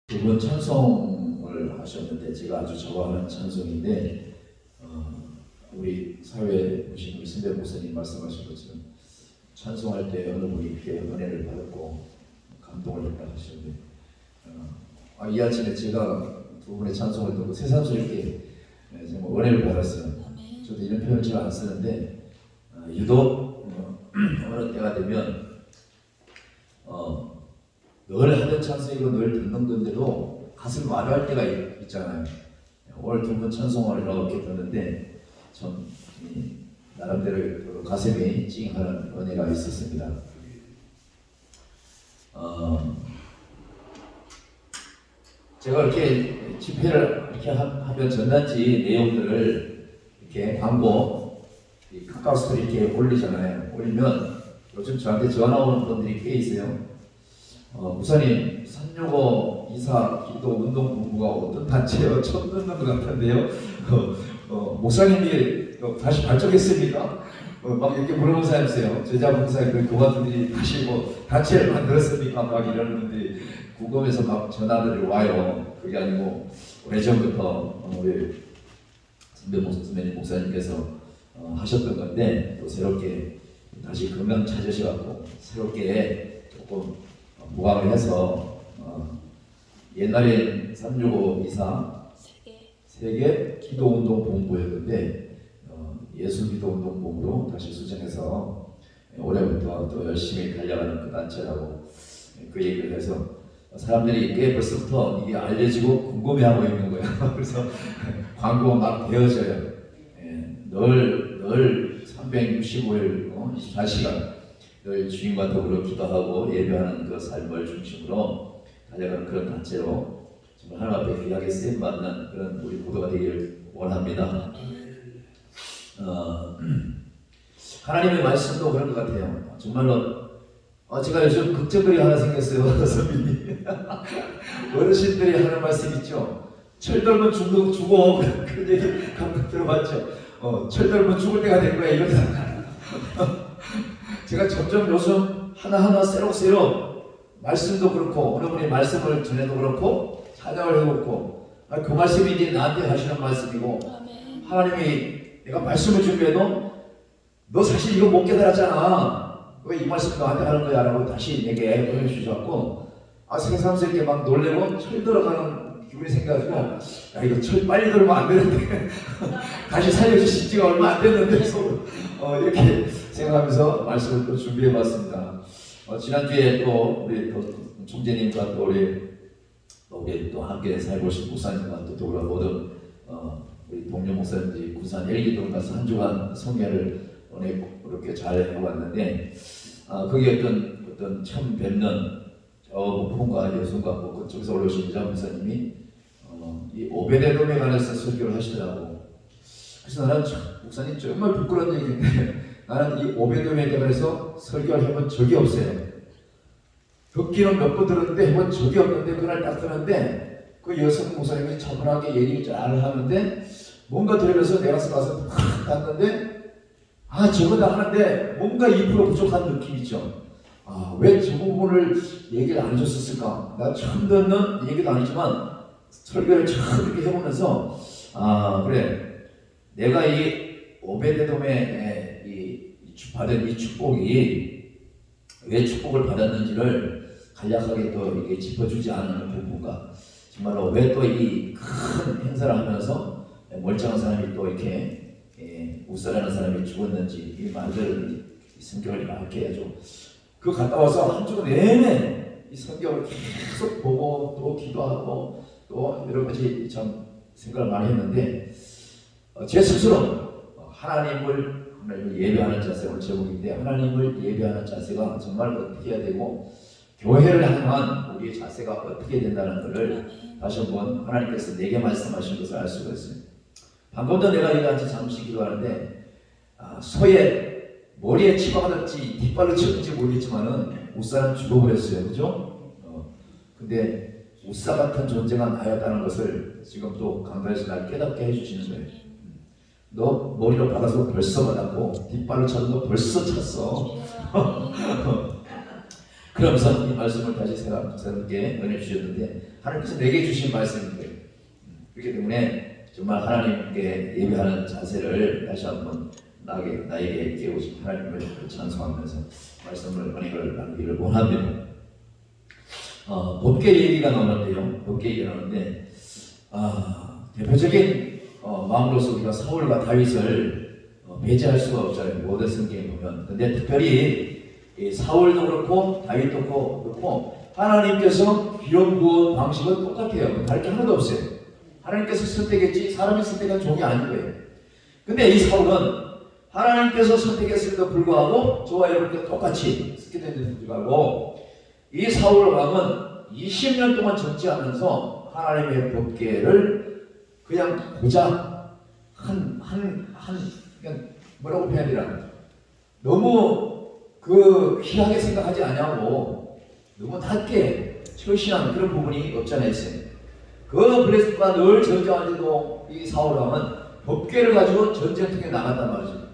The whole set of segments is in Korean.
두 번 찬송을 하셨는데 제가 아주 좋아하는 찬송인데 우리 사회에 보신 우리 선배 목사님 말씀하신 것처럼 찬송할 때 어느 분이 이렇게 은혜를 받았고 감동을 했다 하시는데 이 아침에 제가 두 분의 찬송을 듣고 새삼스럽게 정말 은혜를 받았어요. 저도 이런 표현을 잘 안 쓰는데 유독 어느 때가 되면 늘 하던 찬송이고 늘 듣는 건데도 가슴이 와닿을 때가 있잖아요. 오늘 두 번 찬송을 이렇게 듣는데 참 나름대로 가슴이 찡하는 은혜가 있었습니다. 제가 이렇게 집회를 이렇게 하면 전단지 내용들을 이렇게 광고 카카오스토리 이렇게 올리잖아요. 올리면 요즘 저한테 전화 오는 분들이 꽤 있어요. 목사님 365 이사 기도 운동 본부가 어떤 단체예요? 처음 듣는 것 같은데요. 목사님이 다시 발족했습니까? 막 이렇게 물어보는 사람이 있어요. 제자 목사님 그 교관들이 다시 단체를 만들었습니까? 막 이런 분들이 궁금해서 막 전화들이 와요. 그게 아니고 오래전부터 우리 선배님 목사님께서 하셨던 건데 또 새롭게 다시 건강 찾으셔갖고 새롭게 조금 부각을 해서 옛날에 365 이사 세계 기도운동 본부였는데 예술기도운동 본부로 다시 수정해서 올해부터 또 열심히 달려가는 그 단체라고 그 얘기를 해서 사람들이 꽤 벌써부터 이게 알려지고 궁금해하고 있는 거예요. 그래서 광고가 막 되어져요. 늘 365일 24시간 늘 주님과 더불어 기도하고 예배하는 그 삶을 중심으로 달려가는 그런 단체로 정말 하나님 앞에 귀하게 쓰임받는 그런 우리 모두가 되기를 원합니다. 하나님의 말씀도 그런 것 같아요. 정말로 제가 요즘 극적거리 하나 생겼어요. 선배님. 어르신들이 하는 말씀 있죠. 철들면 죽어. 그런 얘기 가끔 들어봤죠. 철들면 죽을 때가 된 거야. 이런 생각. 제가 점점 요즘 하나하나 새록새록 말씀도 그렇고 어느 분이 말씀을 전해도 그렇고 찬양을 해도 그렇고 그 말씀이 이제 나한테 하시는 말씀이고 하나님이 내가 말씀을 준비해도 너 사실 이거 못 깨달았잖아. 왜 이 말씀 너한테 하는 거야? 라고 다시 내게 보내주셔서 새삼스럽게 막 놀래고 철 들어가는 기분이 생겨가지고 야 이거 철 빨리 들으면 안 되는데 다시 살려주신 지가 얼마 안 됐는데 이렇게 생각하면서 말씀을 또 준비해봤습니다. 지난주에 또 우리 또 총재님과 또 우리 또 함께 살고 계신 목사님과 또 더불어 모든 우리 동료 목사님들이 군산 엘기동 가서 한 주간 성회를 이렇게 잘 해왔는데 거기 어떤 처음 뵙는 목포과 여순과 그쪽에서 올라오신 자 목사님이 이 오베데돔에 관해서 설교를 하시더라고. 그래서 나는 목사님 정말 부끄러운 얘기인데 나는 이 오베돔에 대해서 설교를 해본 적이 없어요. 듣기는 몇 번 들었는데 해본 적이 없는데 그날 딱 들었는데 그 여성 목사님이 차분하게 얘기를 잘 하는데 뭔가 들으면서 내가 가서 팍 봤는데 저거다 하는데 뭔가 2% 부족한 느낌 있죠. 왜 저 부분을 얘기를 안 해줬었을까? 나 처음 듣는 얘기도 아니지만 설교를 처음 이렇게 해보면서 그래 내가 이 오베데돔에 받은 이 축복이 왜 축복을 받았는지를 간략하게 또 이게 짚어주지 않은 부분과 정말로 왜 또 이 큰 행사를 하면서 멀쩡한 사람이 또 이렇게 우사라는 사람이 죽었는지 이 말들 성경을 이렇게 해야죠. 그 갔다 와서 한 주 내내 이 성경을 계속 보고 또 기도하고 또 여러 가지 참 생각을 많이 했는데 제 스스로 하나님을 예배하는 자세 오늘 제목인데 하나님을 예배하는 자세가 정말 어떻게 해야 되고 교회를 향한 우리의 자세가 어떻게 된다는 것을 다시 한번 하나님께서 내게 말씀하신 것을 알 수가 있습니다. 방금도 내가 이같이 잠시 기도하는데 소에 머리에 치마가 닿지 뒷발로 쳤는지 모르겠지만은 우사는 죽어버렸어요. 그죠? 근데 우사 같은 존재가 나였다는 것을 지금 또 강단에서 날 깨닫게 해주시는 거예요. 너 머리로 받아서 벌써 받았고 뒷발로 쳐도 너 벌써 쳤어. 그러면서 이 말씀을 다시 새롭게 은혜 주셨는데 하나님께서 내게 주신 말씀인데 그렇기 때문에 정말 하나님께 예배하는 자세를 다시 한번 나에게 깨우신 하나님을 찬송하면서 말씀을 은혜를 나누기를 원합니다. 법계 얘기가 나오는데요. 법계 얘기가 나오는데 대표적인 마음으로서 우리가 사울과 다윗을 배제할 수가 없잖아요. 모든 성경에 보면. 근데 특별히 사울도 그렇고 다윗도 그렇고 하나님께서 기름 부은 방식은 똑같아요. 다를 게 하나도 없어요. 하나님께서 선택했지 사람이 선택한 종이 아닌 거예요. 근데 이 사울은 하나님께서 선택했음에도 불구하고 저와 여러분과 똑같이 선택했음에도 불구하고 이 사울 왕은 20년 동안 정치하면서 하나님의 법궤를 그냥 고작 그냥 뭐라고 표현하리라 너무 귀하게 생각하지 않냐고 너무 낮게 처신한 그런 부분이 없잖아요. 그 블레셋과 늘 전쟁하는데도 이 사울 왕은 법궤를 가지고 전쟁통에 나간단 말이죠.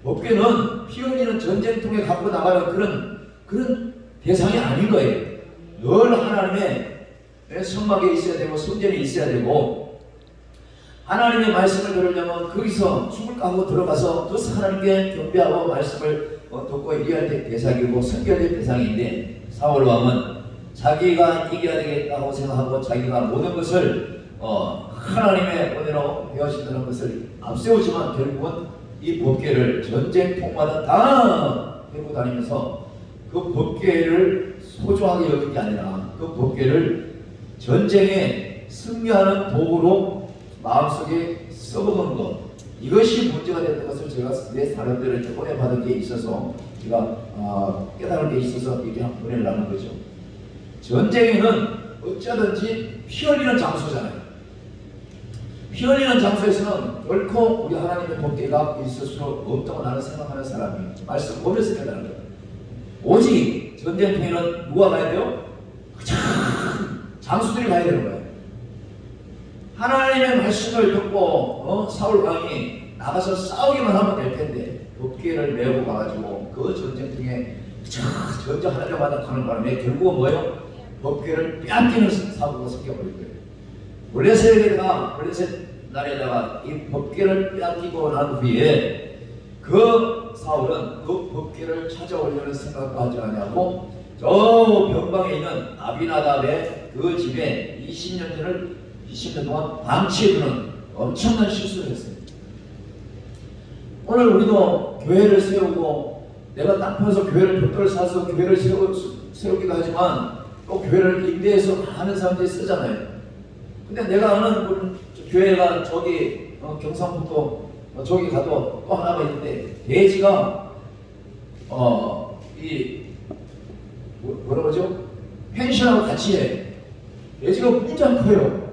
법궤는 피 흘리는 전쟁통에 갖고 나가는 그런 대상이 아닌 거예요. 늘 하나님의 성막에 있어야 되고 성전에 있어야 되고 하나님의 말씀을 들으려면 거기서 죽을까 하고 들어가서 또 하나님께 경배하고 말씀을 듣고 이겨야 될 대상이고 섬겨야 될 대상인데 사울 왕은 자기가 이겨야 되겠다고 생각하고 자기가 모든 것을 하나님의 은혜로 배워진다는 것을 앞세우지만 결국은 이 법궤를 전쟁통마다 다 들고 다니면서 그 법궤를 소중하게 여긴 게 아니라 그 법궤를 전쟁에 승리하는 도구로 마음속에 써먹은 것 이것이 문제가 됐던 것을 제가 내 사람들을 은혜 받은 게 있어서 제가 깨달은 게 있어서 이렇게 은혜를 나눈 거죠. 전쟁에는 어쩌든지 피 흘리는 장소잖아요. 피 흘리는 장소에서는 결코 우리 하나님의 법궤가 있을 수 없다고 나는 생각하는 사람이 말씀 보면서 깨달은 거예요. 오직 전쟁통에는 누가 가야 돼요? 장수들이 가야 되는 거예요. 하나님의 말씀을 듣고 사울 왕이 나가서 싸우기만 하면 될 텐데 법궤를 메고 가가지고 그 전쟁통에 전쟁하는 데마다 가는 바람에 결국은 뭐예요? 법궤를 빼앗기는 사고가 생겨버린 거예요. 블레셋 나라에다가 이 법궤를 빼앗기고 난 후에 그 사울은 그 법궤를 찾아오려는 생각도 하지 않냐고 저 변방에 있는 아비나답의 그 집에 20년 동안 방치해두는 엄청난 실수를 했어요. 오늘 우리도 교회를 세우고 내가 땅 파서 교회를 벽돌 사서 교회를 세우기도 하지만 또 교회를 임대해서 많은 사람들이 쓰잖아요. 근데 내가 아는 교회가 저기 경상북도 저기 가도 또 하나가 있는데 돼지가 뭐라 그러죠? 펜션하고 같이 해. 돼지가 무지하게 커요.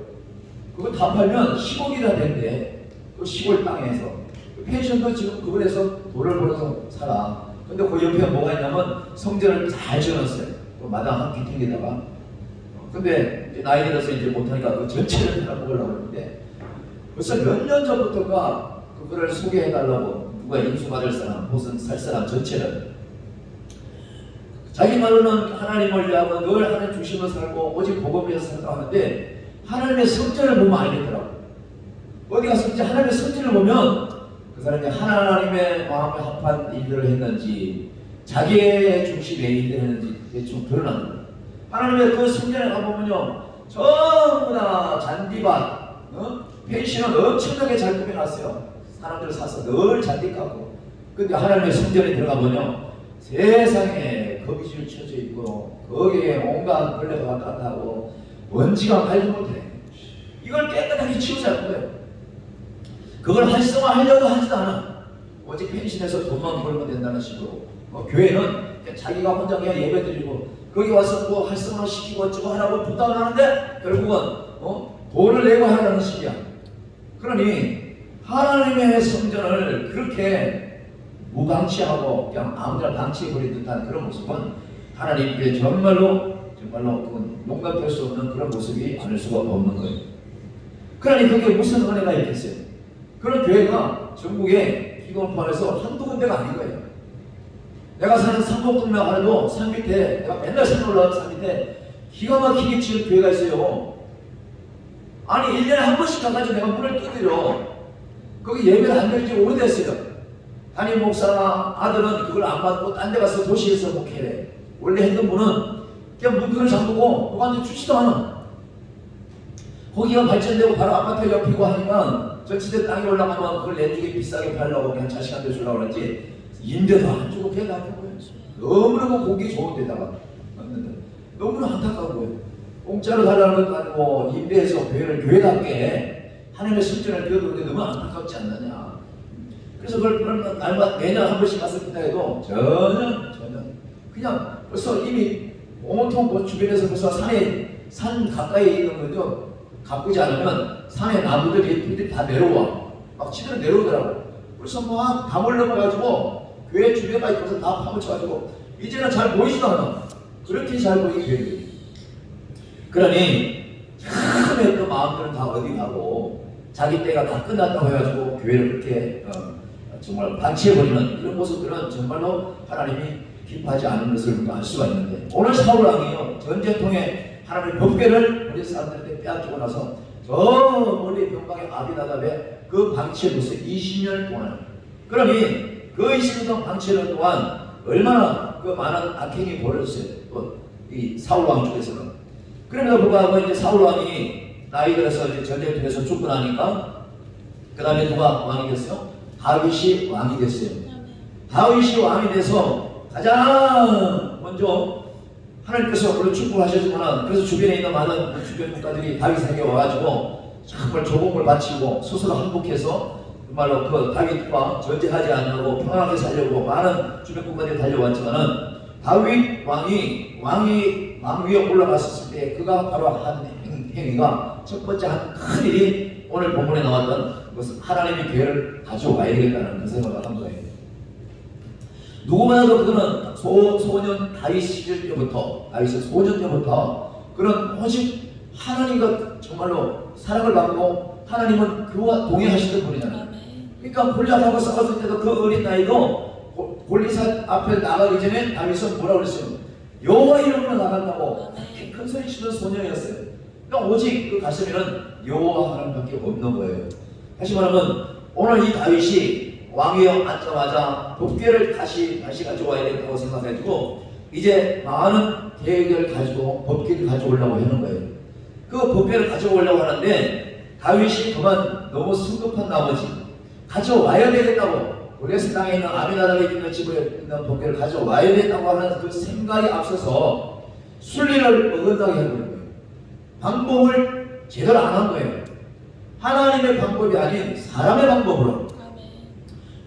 그거 다 팔면 10억이나 된대. 그 시골 땅에서 펜션도 지금 그분에서 돈을 벌어서 살아. 근데 그 옆에 뭐가 있냐면 성전을 잘 지어놨어요. 그 마당 한 귀퉁이에다가. 근데 이제 나이 들어서 이제 못하니까 그 전체를 다 먹으려고 하는데 벌써 몇 년 전부터가 그거를 소개해달라고 누가 인수받을 사람, 무슨 살 사람 전체를 자기 말로는 하나님을 위하고 늘 하나님 중심으로 살고 오직 복음을 위해서 살고 하는데 하나님의 성전을 보면 알겠더라고. 어디 가서 이제 하나님의 성전을 보면 그 사람이 하나님의 마음에 합한 일들을 했는지 자기의 중심에 일들을 했는지 대충 드러나는 거예요. 하나님의 그 성전에 가보면요 전부 다 잔디밭 펜션은 엄청나게 잘 꾸며놨어요. 사람들 사서 늘 잔디 깎고. 근데 하나님의 성전에 들어가보면 세상에 거기줄 쳐져 있고 거기에 온갖 벌레가 왔다 갔다 하고 먼지가 말도 못해. 이걸 깨끗하게 치우지 않는 거예요. 그걸 활성화하려고 하지도 않아. 오직 펜션에서 돈만 벌면 된다는 식으로 교회는 자기가 혼자 그냥 예배 드리고 거기 와서 뭐 활성화 시키고 어쩌고 하라고 부탁을 하는데 결국은 돈을 내고 하라는 식이야. 그러니 하나님의 성전을 그렇게 무방치하고 그냥 아무데나 방치해버린 듯한 그런 모습은 하나님께 정말로 그건 용납할 수 없는 그런 모습이 아닐 수가 없는 거예요. 그러니 그게 무슨 은혜가 있겠어요? 그런 교회가 전국에 기도원판에서 한두 군데가 아닌 거예요. 내가 사는 삼곡동면 하나도 산 밑에, 내가 맨날 산 올라가는 산 밑에 기가 막히게 지은 교회가 있어요. 아니 1년에 한 번씩 가가지고 내가 문을 두드려. 거기 예배를 안 드린 지 오래됐어요. 담임 목사 아들은 그걸 안 받고 딴 데 가서 도시에서 목회래. 원래 했던 분은 그냥 문을 잠그고 누구한테 주지도 않아. 거기가 발전되고 바로 아파트 옆이고 하니까 전치대 땅에 올라가면 그걸 내주게 비싸게 팔려고 그냥 자식한테 주려고 그러지 임대도 안 주고 걔 놔둔 거예요. 너무너무 공기 좋은 데다가 놨는데 너무나 안타까운 거예요. 공짜로 달라는 것도 아니고 임대해서 교회답게 하나님의 실전을 배워두는데 너무 안타깝지 않느냐. 그래서 그걸 날마다 매년 한 번씩 가서 기다려도 전혀 그냥 벌써 이미 온통 주변에서 벌써 산 가까이에 있는 거죠. 가꾸지 않으면 산에 나무들이 다 내려와. 막 치들어 내려오더라고. 그래서 막 담을 넘어가지고 교회 주변까지 가서 다 파묻혀가지고 이제는 잘 보이지도 않아. 그렇게 잘 보이게 교회들이. 그러니 처음에 그 마음들은 다 어디 가고 자기 때가 다 끝났다고 해가지고 교회를 그렇게 정말 방치해버리는 이런 모습들은 정말로 하나님이 기뻐하지 않은 것을 알 수가 있는데 오늘 사울왕이요 전쟁통에 하나님의 법궤를 우리 사람들한테 빼앗기고 나서 저 멀리 병방의 아비나답에 그 방치해뒀어요. 20년 동안. 그러니 그 20년 동안 방치하는 동안 얼마나 그 많은 악행이 벌어졌어요. 이 사울왕 쪽에서는. 그럼에도 불구하고 이제 사울왕이 나이 들어서 이제 전쟁통에서 죽고 나니까 그 다음에 누가 왕이 됐어요? 다윗이 왕이 됐어요. 다윗이 왕이 돼서 가장 먼저 하나님께서 물론 축복하셨지만 그래서 주변에 있는 많은 주변 국가들이 다윗에게 와가지고 정말 조공을 바치고 스스로 항복해서 정말로 그 다윗과 전쟁하지 않으려고 평안하게 살려고 많은 주변 국가들이 달려왔지만은 다윗 왕 위에 올라갔었을 때 그가 바로 한 행위가 첫 번째 한 큰 일이 오늘 본문에 나왔던 것은 하나님의 교회를 가져와야 되겠다는 그 생각을 한 거예요. 누구보다도 그거는 소년 다윗 시절 때부터 다윗의 소년 때부터 그런 오직 하나님과 정말로 사랑을 받고 하나님은 그와 동행하시던 분이잖아요. 그러니까 골리앗하고 싸웠을 때도 그 어린 나이도 골리앗 앞에 나가기 전에 다윗은 뭐라고 그랬어요? 여호와 이름으로 나간다고 그렇게 큰 소리 치는 소년이었어요. 그러니까 오직 그 가슴에는 여호와 하나님밖에 없는 거예요. 다시 말하면 오늘 이 다윗이 왕위에 앉자마자 법궤를 다시 가져와야 된다고 생각해가지고 이제 많은 계획을 가지고 법궤를 가져오려고 하는 거예요. 그 법궤를 가져오려고 하는데 다윗이 그만 너무 성급한 나머지 가져와야 되겠다고 블레셋 땅에 있는 아비나답에 있는 집에 있는 법궤를 가져와야 된다고 하는 그 생각이 앞서서 순리를 어긋나게 하는 거예요. 방법을 제대로 안 한 거예요. 하나님의 방법이 아닌 사람의 방법으로.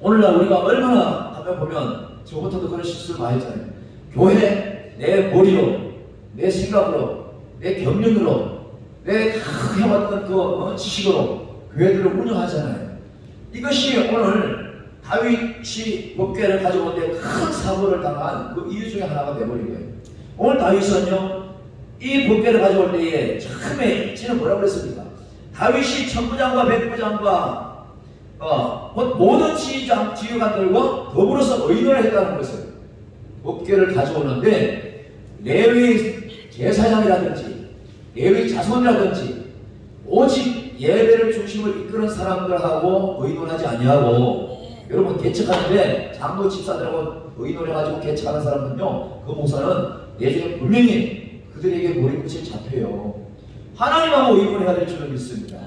오늘날 우리가 얼마나 가면 보면 저부터도 그런 실수를 많이 했잖아요. 교회 내 머리로, 내 생각으로, 내 경륜으로, 내 해왔던 그 지식으로 교회들을 운영하잖아요. 이것이 오늘 다윗이 법궤를 가져오는데 큰 사고를 당한 그 이유 중에 하나가 되어버린 거예요. 오늘 다윗은요, 이 법궤를 가져올 때에 처음에 지는 뭐라고 그랬습니까? 다윗이 천부장과 백부장과 모든 지휘관들과 더불어서 의논을 했다는 것을 법궤를 가져오는데 레위 제사장이라든지 레위 자손이라든지 오직 예배를 중심으로 이끄는 사람들하고 의논하지 아니하고 여러분 개척하는데 장로 집사들하고 의논해가지고 개척하는 사람은요 그 목사는 내중에 분명히 그들에게 머리끝이 잡혀요. 하나님하고 의논해야 될 줄을 믿습니다.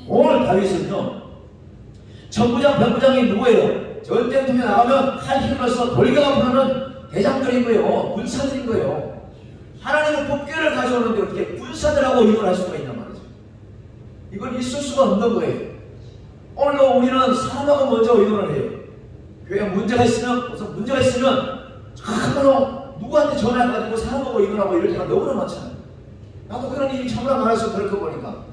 오늘 다윗은요 천부장, 백부장이 누구예요? 전쟁통에 나가면 칼 힘으로써 돌격을 부르는 대장들인 거예요. 군사들인 거예요. 하나님은 법궤를 가져오는데 어떻게 군사들하고 의논할 수가 있단 말이죠. 이건 있을 수가 없는 거예요. 오늘도 우리는 사람하고 먼저 의논을 해요. 교회에 문제가 있으면 참으로 누구한테 전화해가지고 사람하고 의논하고 이럴 때가 너무나 많잖아요. 나도 그런 일이 참으로 많아서 그렇게 보니까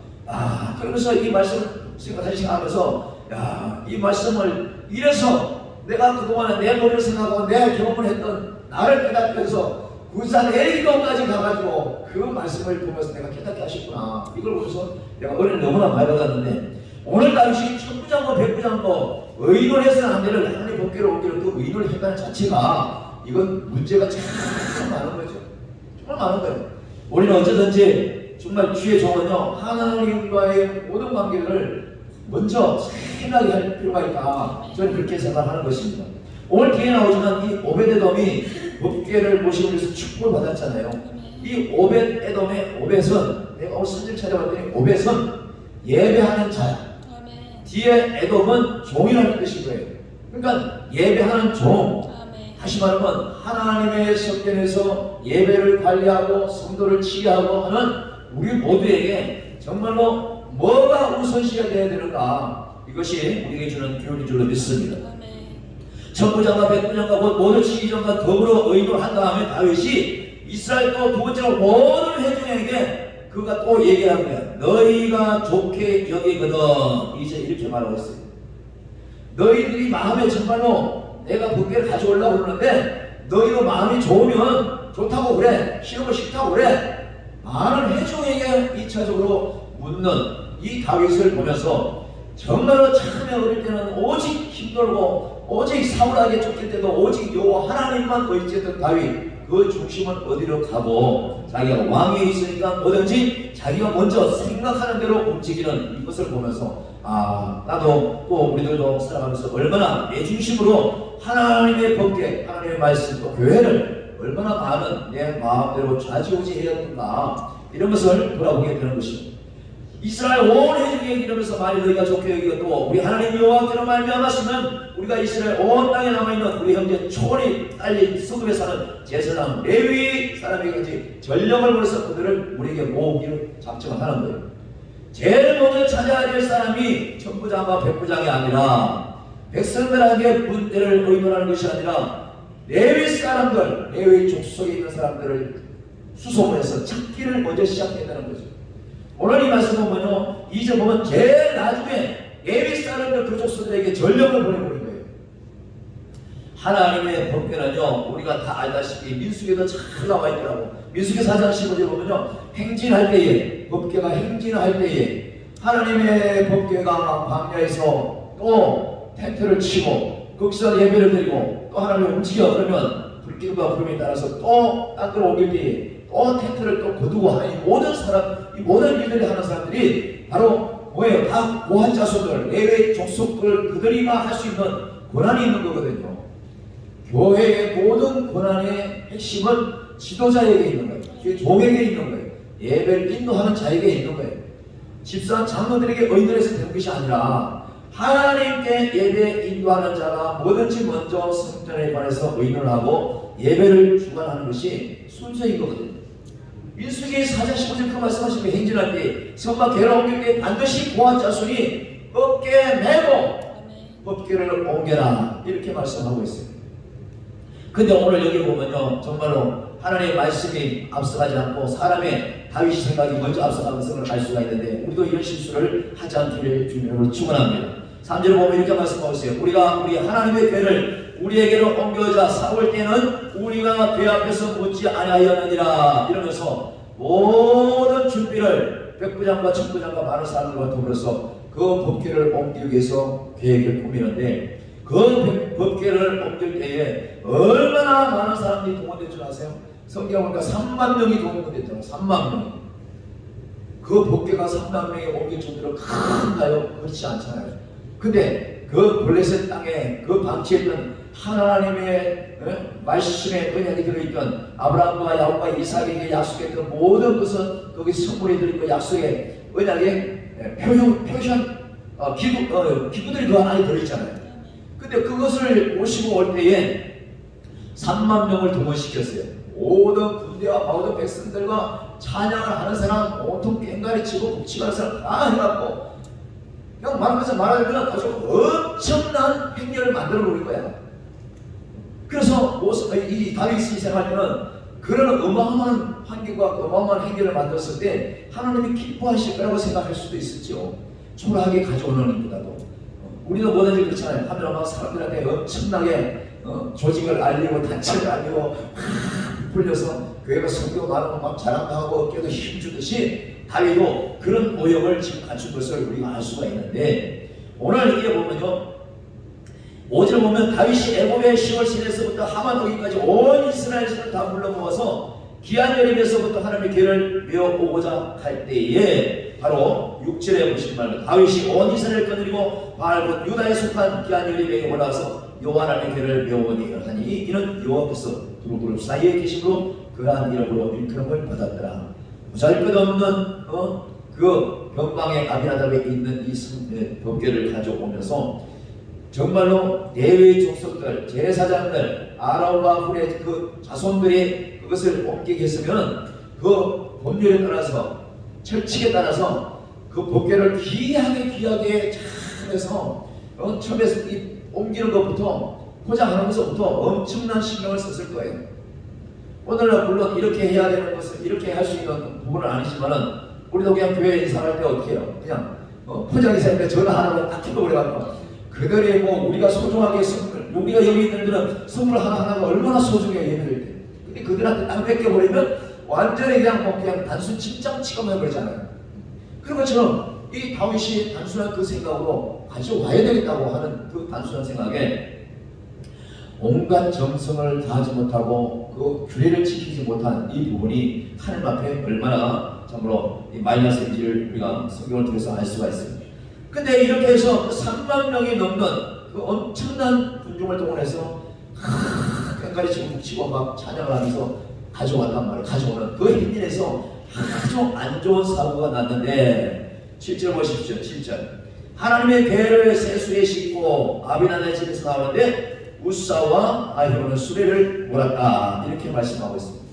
그러면서 이 말씀을 다시 생각하면서 이 말씀을 이래서 내가 그동안에 내 머리를 생각하고 내 경험을 했던 나를 깨닫게 해서 군산 에리도까지 가가지고 그 말씀을 보면서 내가 깨닫게 하셨구나. 이걸 보면서 내가 은혜를 너무나 많이 받았는데 오늘 다윗이 천부장과 백부장과 의논해서는 안 되는 하나님 법궤로 오기를 그 의논을 했다는 자체가 이건 문제가 참 많은 거죠. 정말 많은 거예요. 우리는 어쩌든지 정말 주의 종은요, 하나님과의 모든 관계를 먼저 생각하게 할 필요가 있다. 저는 그렇게 생각하는 것입니다. 오늘 뒤에 나오지만 이 오벳에돔이 법궤를 모시고 그래서 축복을 받았잖아요. 이 오벳에돔의 오벳은, 내가 오늘 성경 찾아봤더니 오벳은 예배하는 자야. 뒤에 에돔은 종이라는 뜻인 거예요. 그러니까 예배하는 종, 다시 말하면 하나님의 성전에서 예배를 관리하고 성도를 치유하고 하는 우리 모두에게 정말로 뭐가 우선시해야 되는가, 이것이 우리에게 주는 교훈인 줄로 믿습니다. 천부장과 백부장과 곧 모든 지휘장과 더불어 의논을 한 다음에 다윗이 이스라엘 또 두 번째로 모든 회중에게 그가 또 얘기하는 거야. 너희가 좋게 여기거든. 이제 이렇게 말하고 있어요. 너희들이 마음에 정말로 내가 법궤를 가져오려고 그러는데 너희도 마음이 좋으면 좋다고 그래, 싫으면 싫다고 그래. 많은 회중에게 2차적으로 묻는 이 다윗을 보면서 정말로 처음에 어릴 때는 오직 힘들고 오직 사울에게 쫓길 때도 오직 여호와 하나님만 의지했던 다윗, 그 중심은 어디로 가고 자기가 왕위에 있으니까 뭐든지 자기가 먼저 생각하는 대로 움직이는 이것을 보면서 나도 또 우리들도 살아가면서 얼마나 내 중심으로 하나님의 법궤, 하나님의 말씀, 또 교회를 얼마나 많은 내 마음대로 좌지우지해야 되는가, 이런 것을 돌아보게 되는 것입니다. 이스라엘 온 회중에게 이러면서 만일 너희가 좋게 여기고 우리 하나님 여호와께로 말미암았으면 우리가 이스라엘 온 땅에 남아있는 우리 형제 초원이 딸린 수급에 사는 제사장 레위 사람에게까지 전령을 보내서 그들을 우리에게 모으기를 작정을 하는 거예요. 제일 먼저 찾아야 될 사람이 천부장과 백부장이 아니라 백성들에게 문제를 의논하는 것이 아니라 레위 사람들, 레위 족속에 있는 사람들을 수소문해서 찾기를 먼저 시작해야 되는 거죠. 오늘 이 말씀 보면요, 이제 보면 제일 나중에 레위 사람들 그 족속들에게 전령을 보내버린 거예요. 하나님의 법궤는요, 우리가 다 알다시피 민수기에도 잘 나와 있더라고. 민수기 4장 15절 보면요, 행진할 때에, 법궤가 행진할 때에 하나님의 법궤가 광야에서 또 텐트를 치고 거기서 예배를 드리고 또 하나님을 움직여, 그러면 불길과 구름에 따라서 또 땅으로 옮길 때에 또 텐트를 또 거두고 하는 이 모든 사람, 이 모든 일들을 하는 사람들이 바로 뭐예요? 다 고한 자손들, 레위 족속들, 그들이만 할 수 있는 권한이 있는 거거든요. 교회의 모든 권한의 핵심은 지도자에게 있는 거예요. 종에게 있는 거예요. 예배를 인도하는 자에게 있는 거예요. 집사 장로들에게 의논해서 되는 것이 아니라 하나님께 예배 인도하는 자가 뭐든지 먼저 성전에 관해서 의논을 하고 예배를 주관하는 것이 순서인 거거든요. 민수기 4장 15절 그 말씀하시면 행진할 때 성막 궤를 옮길 때 반드시 고한 자손이 법궤 메고 법궤를 옮겨라, 이렇게 말씀하고 있어요. 근데 오늘 여기 보면요, 정말로 하나님의 말씀이 앞서가지 않고 사람의 다윗의 생각이 먼저 앞서가는 것을 알 수가 있는데 우리도 이런 실수를 하지 않기를 주님으로 축원합니다. 3절을 보면 이렇게 말씀하고 있어요. 우리가 우리 하나님의 궤를 우리에게로 옮겨자 사올 때는 우리가 궤 앞에서 묻지 아니하였느니라, 이러면서 모든 준비를 백부장과 천부장과 많은 사람들과 더불어서 그 법궤를 옮기기 위해서 계획을 꾸미는데 그 법궤를 옮길 때에 얼마나 많은 사람들이 동원된 줄 아세요? 성경 보니까 3만 명이 동원됐잖아요. 3만 명이. 그 법궤가 3만 명이 옮길 정도로 큰가요? 그렇지 않잖아요. 근데 그 블레셋 땅에 그 방치에 있던 하나님의 말씀에 언약이 들어있던 아브라함과 야곱과 이삭에게 약속했던 모든 것은 거기 선물이 들어있고 약속의 언약의 기구들이 그 안에 들어있잖아요. 근데 그것을 모시고 올 때에 3만 명을 동원시켰어요. 모든 군대와 모든 백성들과 찬양을 하는 사람, 온통 꽹가리 치고 북치가는 사람 다 해갖고 그냥 말하자면 아주 엄청난 행렬을 만들어 놓은 거야. 그래서 이 다윗이 생각할 때는 그런 어마어마한 환경과 어마어마한 행렬을 만들었을 때 하나님이 기뻐하실 거라고 생각할 수도 있었죠. 초라하게 가져오는 것보다도. 우리도 뭐든지 그렇잖아요. 하늘은 막 사람들한테 엄청나게 조직을 알리고 단체를 알리고 풀려서 교회가 성교가 많으면 막 자랑하고 어깨도 힘주듯이 다윗도 그런 모형을 지금 갖춘 것을 우리가 알 수가 있는데 오늘 이게 보면요, 5절 보면 다윗이 애굽의 시월 시내에서부터 하만 오기까지 온 이스라엘을 다 불러 모아서 기한 여림에서부터 하나님의 궤를 메어오고자 할 때에 바로 6절에 보신 말로 다윗이 온 이스라엘을 거느리고 바알곧 유다에 속한 기한 여림에 올라와서 여호와 하나님의 궤를 메어오니 하니 이는 여호와께서 두 그룹 사이에 계심으로 그러한 이름으로 일컬음을 받았더라. 보잘것없는 그 변방의 아비나답에 있는 이 법궤를 가져오면서 정말로 레위 족속들, 제사장들, 아론과 훌의 그 자손들이 그것을 옮기게 했으면 그 법률에 따라서 철칙에 따라서 그 법궤를 귀하게 잘해서 처음에 옮기는 것부터 포장하는 것부터 엄청난 신경을 썼을 거예요. 오늘날 물론 이렇게 해야 되는 것은 이렇게 할 수 있는 부분은 아니지만은 우리도 그냥 교회 인사할 때 어떻게 해요? 그냥 포장이사님께 전화하라고 딱 찍어버려가지고 그들이 뭐 우리가 소중하게 선물, 우리가 여기 있는 들은 선물 하나하나가 얼마나 소중해 예배를 때. 근데 그들한테 딱 뺏겨버리면 완전히 그냥 단순 침장 취급해버리잖아요. 그런 것처럼 이 다윗이 단순한 그 생각으로 가져와야 되겠다고 하는 그 단순한 생각에 온갖 정성을 다하지 못하고 그 규례를 지키지 못한 이 부분이 하나님 앞에 얼마나 참으로 마이너스인지를 우리가 성경을 통해서 알 수가 있습니다. 근데 이렇게 해서 3만 명이 넘는 그 엄청난 군중을 동원해서 꽹과리 지금 치고 막 찬양을 하면서 가져왔단 말이에요. 가져오는 그 행진에서 아주 안 좋은 사고가 났는데 7절 보십시오. 7절 하나님의 궤를 세수에 싣고 아비나답의 집에서 나오는데 우사와 아히로는 수레를 몰았다 이렇게 말씀하고 있습니다.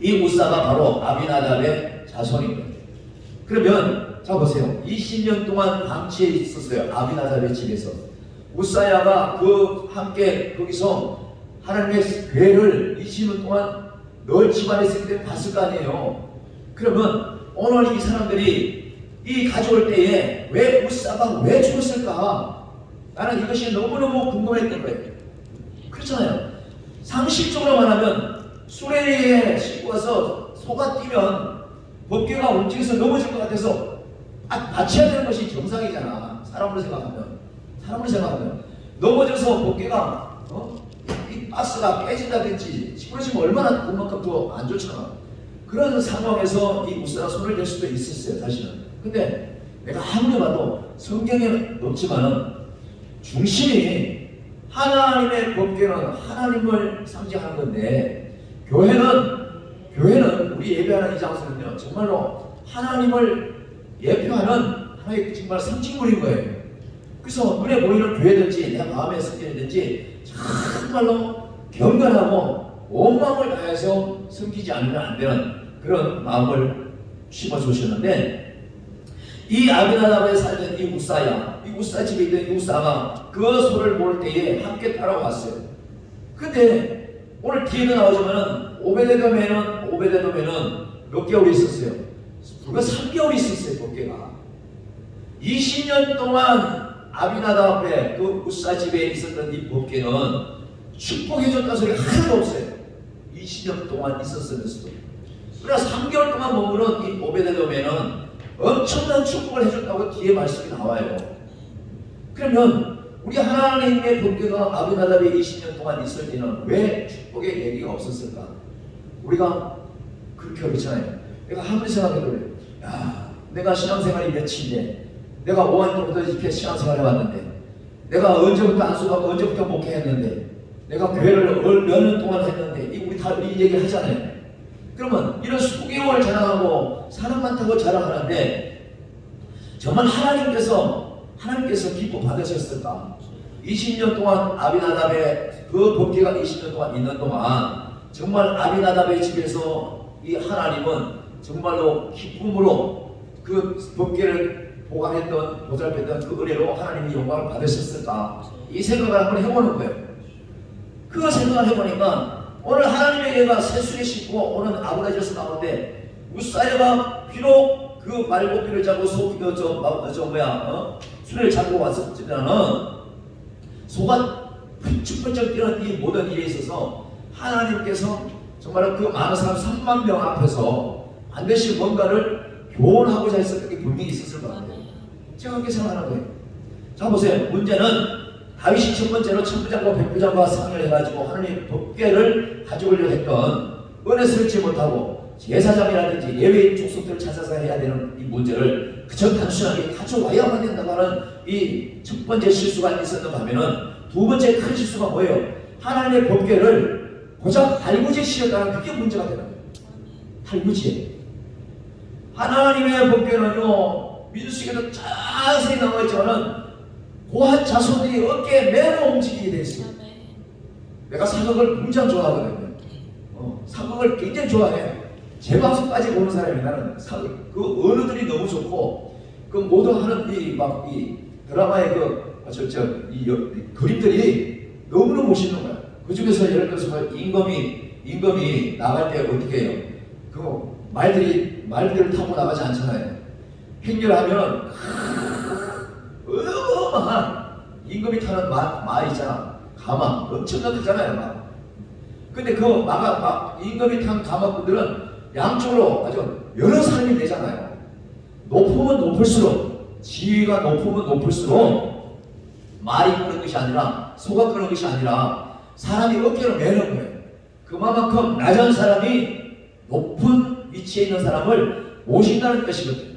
이 우사가 바로 아비나답의 자손입니다. 그러면 자 보세요. 20년 동안 방치해 있었어요. 아비나답의 집에서. 우사야가 그 함께 거기서 하나님의 궤를 20년 동안 널 집안에 있을 때 봤을 거 아니에요. 그러면 오늘 이 사람들이 이 가져올 때에 왜 우사가 왜 죽었을까? 나는 이것이 너무너무 궁금했던 거예요. 그렇잖아요. 상식적으로 말하면 수레에 싣고 와서 소가 뛰면 법궤가 움직여서 넘어질 것 같아서 받쳐야 되는 것이 정상이잖아. 사람으로 생각하면 넘어져서 법궤가 이 박스가 깨진다든지 시끄러지면 얼마나 그만큼 더 안 좋잖아. 그런 상황에서 이 우사가 손을 댈 수도 있었어요. 사실은. 근데 내가 아무리 봐도 성경에 없지만은 중심이 하나님의 법궤는 하나님을 상징하는 건데 교회는 우리 예배하는 이 장소는요 정말로 하나님을 예표하는 하나의 정말 상징물인 거예요. 그래서 눈에 보이는 교회든지 내 마음의 성전이든지 정말로 경건하고 온 마음을 다해서 섬기지 않으면 안 되는 그런 마음을 심어주셨는데 이 아비나답에 살던 이 우사야, 이 우사 집에 있던 이 우사가 그 소를 모을 때에 함께 따라왔어요. 근데 오늘 뒤에도 나오지만은 오베데돔에는 몇 개월이 있었어요? 불과 3개월이 있었어요. 법궤가 20년 동안 아비나답의 그 우사 집에 있었던 이 법궤는 축복해줬다는 소리 하나도 없어요. 20년 동안 있었으면서도. 그러나 3개월 동안 머무른 이 오베데돔에는 엄청난 축복을 해줬다고 뒤에 말씀이 나와요. 그러면 우리 하나님의 법궤가 아비나답이 20년 동안 있을 때는 왜 축복의 얘기가 없었을까? 우리가 그렇게 그렇잖아요. 내가 아무리 생각해도 그래요. 야, 내가 신앙생활이 며칠인데 내가 5년 전부터 이렇게 신앙생활 해왔는데 내가 언제부터 안수받고 언제부터 목회했는데 내가 교회를 몇 년 동안 했는데 우리 다 이 얘기 하잖아요. 그러면 이런 수개월 자랑하고 사람 많다고 자랑하는데 정말 하나님께서 기뻐 받으셨을까? 20년 동안 아비나답의 그 법궤가 20년 동안 있는 동안 정말 아비나답의 집에서 이 하나님은 정말로 기쁨으로 그 법궤를 보관했던 보살폈던 그 은혜로 하나님의 영광을 받으셨을까? 이 생각을 한번 해보는 거예요. 그 생각을 해보니까 오늘 하나님의 예가 세수에 싣고 오는 아브라지에서 나오는데 우사야가 비록 그 말고기를 잡고 수레를 잡고 왔었지만은 소가 펄쩍펄쩍 뛰는 이 모든 일에 있어서 하나님께서 정말 그 많은 사람 3만 명 앞에서 반드시 뭔가를 교훈하고자 했었던 게 분명히 있었을 것 같아요. 제가 그렇게 생각하는 거예요. 자 보세요. 문제는 다윗이 첫 번째로 천부장과 백부장과 상의를 해가지고 하나님의 법궤를 가져오려고 했던 은혜를 잊지 못하고 제사장이라든지 예외인 족속들을 찾아서 해야 되는 이 문제를 그저 단순하게 가져와야만 된다고 하는 이 첫 번째 실수가 있었는가 하면은 두 번째 큰 실수가 뭐예요? 하나님의 법궤를 고작 달구지에 씌웠다는 그게 문제가 되는 거예요. 달구지에. 하나님의 법궤는요, 민수기에도 자세히 나와 있지만은 고한 자손들이 어깨에 메고 움직이게 돼 있어요. 내가 사극을 굉장히 좋아하거든요. 사극을 굉장히 좋아해. 제 방송까지 보는 사람이 나는 사극, 그 언어들이 너무 좋고, 그 모두 하는 이 드라마의 이 그림들이 너무너무 멋있는 거야. 그 중에서 예를 들어서 임금이 나갈 때 어떻게 해요? 그 말들을 타고 나가지 않잖아요. 행렬하면 어마어마한 임금이 타는 마 있잖아. 가마 엄청나게 크잖아요. 마. 근데 그 임금이 탄 가마꾼들은 양쪽으로 아주 여러 사람이 되잖아요. 높으면 높을수록, 지위가 높으면 높을수록 말이 끄는 것이 아니라, 소가 끄는 것이 아니라 사람이 어깨로 매는 거예요. 그만큼 낮은 사람이 높은 위치에 있는 사람을 모신다는 것이거든요.